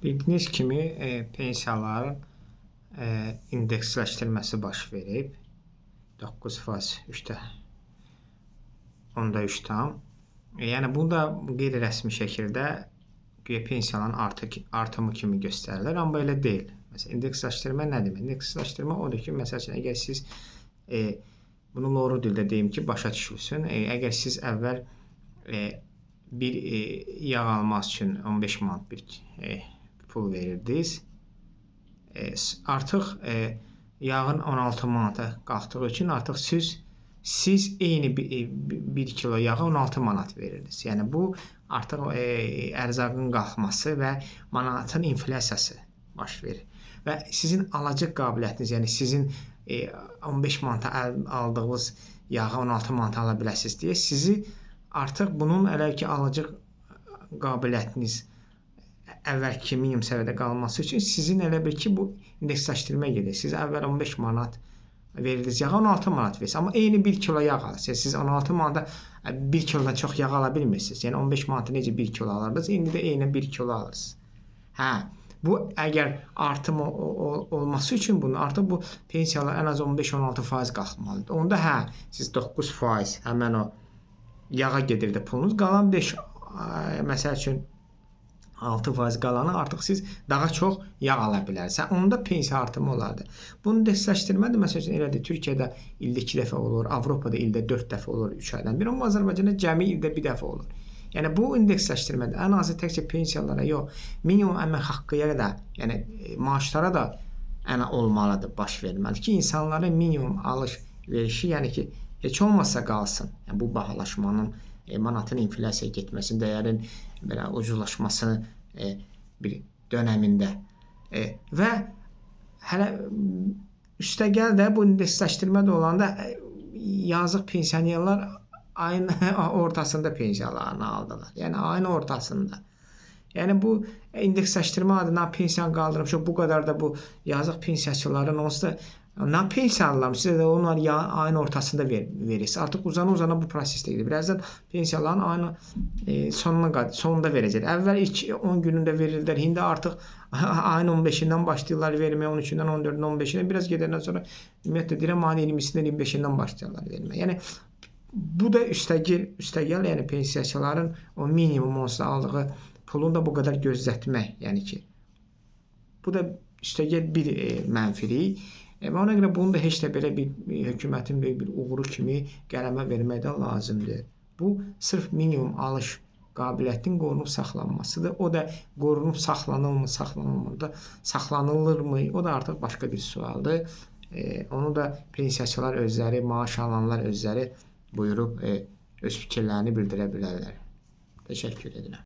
Bildiyiniz kimi pensiyaların indeksləşdirilməsi baş verib. 9,3%. Yəni bu da qeyri-rəsmi şəkildə güya pensiyaların artımı kimi göstərilir, amma elə deyil. Məsələn, indeksləşdirmə nə demək? İndeksləşdirmə odur ki, məsəl üçün, əgər siz bunu loru dildə deyim ki, başa düşülsün. Əgər siz əvvəl bir yağ almaq üçün 15 manat bir pul verirdiniz, artıq yağın 16 manata qalxdığı üçün artıq siz eyni 1 kilo yağa 16 manat verirdiniz. Yəni bu artıq ərzaqın qalxması və manatın inflyasiyası baş verir. Və sizin alacaq qabiliyyətiniz, yəni sizin 15 manata aldığınız yağı 16 manata ala biləsiniz deyə sizi artıq bunun elə ki alacaq qabiliyyətiniz əvvəlki minimum səviyyədə qalması üçün sizin elə bir ki bu indeksləşdirmə gedir. Siz əvvəl 15 manat verirdiniz yağa 16 manat verirsiniz. Amma eyni 1 kilo yağ alırsınız. Siz 16 manata 1 kilodan çox yağ ala bilmirsiniz. Yəni 15 manata necə 1 kilo alırdınız, indi də eyni 1 kilo alırsınız. Bu əgər artım olması üçün bunu artıq bu pensiyalar ən az 15-16% qalxmalıdır. Onda siz 9% həmən o yağa gedirdi pulunuz. Qalan 5 məsəl üçün 6% qalanı artıq siz daha çox yağ ala bilərsiniz. Onda pensiya artımı olardı. Bunu indeksləşdirmə də məsəl üçün elədir. Türkiyədə ildə 2 dəfə olur, Avropada ildə 4 dəfə olur, 3 aydan bir. Amma Azərbaycanda cəmi ildə 1 dəfə olur. Yəni bu indeksləşdirmədə ən azı təkcə pensiyalara yox, minimum əmək haqqıya da, yəni maaşlara da olmalıdır, baş verməli ki, insanların minimum alış-verişi, yəni ki, heç olmasa qalsın. Yəni bu bahalaşmanın, manatın inflyasiyaya getməsi, dəyərin belə ucuzlaşması bir dönəmində və hələ üstəgəl də bu indeksləşdirmə də olanda yazıq pensionerlər ayın ortasında pensiyalarını aldılar. Yəni ayın ortasında. Yəni bu indeksləşdirmə adına pensiyanı qaldırmışıq. Bu qədər də bu yazıq pensiyaçıların onsuz da nə pensiya alırlar? Sizə də onlar ayın ortasında verirsiniz. Artıq uzana bu prosesdə gedir. Birazdan pensiyaların ayın sonunda verəcək. Əvvəl ilk 10 günündə verirdilər. İndi artıq ayın 15-dən başlayırlar verməyə, 13-dən, 14-dən, 15-dən. Biraz gedəndən sonra ümumiyyətlə deyirəm, ayın 20-sindən, 25-dən başlayırlar verməyə. Yəni bu da üstəgəl, yəni pensiyaçıların o minimum onsuz aldığı pulunu da bu qədər gözlətmək, yəni ki, bu da üstəgəl bir mənfilik. Ona görə bunu da heç də belə bir hökumətin böyük bir uğuru kimi qələmə vermək də lazımdır. Bu sırf minimum alış qabiliyyətinin qorunub saxlanmasıdır. O da qorunub saxlanılırmı? O da artıq başqa bir sualdır. Onu da pensiyaçılar özləri, maaş alanlar özləri buyurub öz fikirlərini bildirə bilərlər. Təşəkkür edirəm.